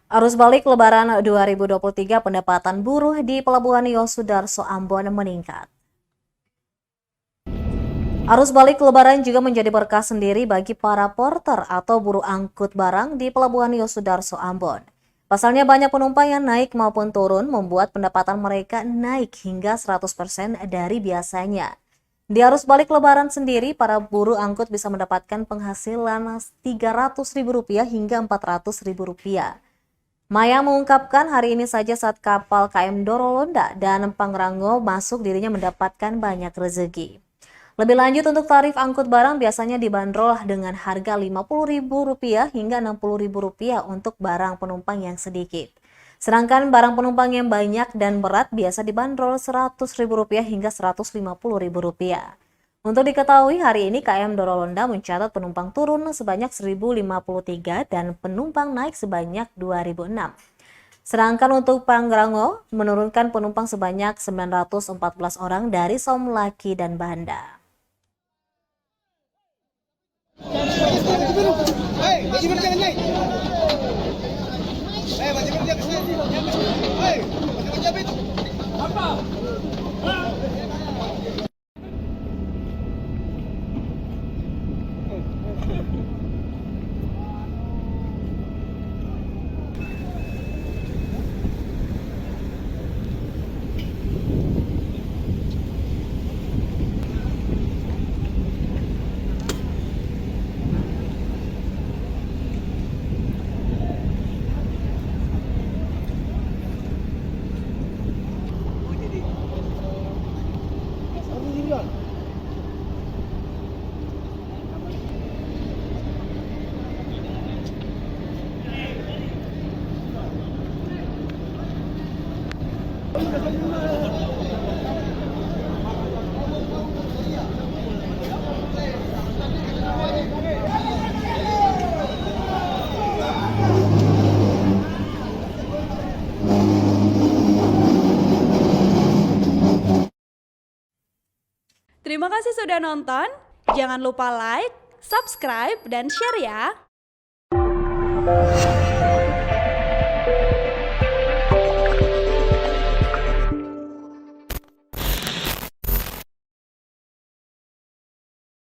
Arus balik Lebaran 2023 pendapatan buruh di Pelabuhan Yosudarso Ambon meningkat. Arus balik Lebaran juga menjadi berkah sendiri bagi para porter atau buruh angkut barang di Pelabuhan Yosudarso Ambon. Pasalnya banyak penumpang yang naik maupun turun membuat pendapatan mereka naik hingga 100% dari biasanya. Di arus balik Lebaran sendiri, para buruh angkut bisa mendapatkan penghasilan Rp300.000 hingga Rp400.000. Maya mengungkapkan hari ini saja saat kapal KM Dorolonda dan Pangrango masuk dirinya mendapatkan banyak rezeki. Lebih lanjut untuk tarif angkut barang biasanya dibanderol dengan harga Rp50.000 hingga Rp60.000 untuk barang penumpang yang sedikit. Sedangkan barang penumpang yang banyak dan berat biasa dibanderol Rp100.000 hingga Rp150.000. Untuk diketahui, hari ini KM Dorolonda mencatat penumpang turun sebanyak 1.053 dan penumpang naik sebanyak 2.006. Sedangkan untuk Pangrango menurunkan penumpang sebanyak 914 orang dari Somlaki dan Banda. Terima kasih sudah nonton. Jangan lupa like, subscribe, dan share ya.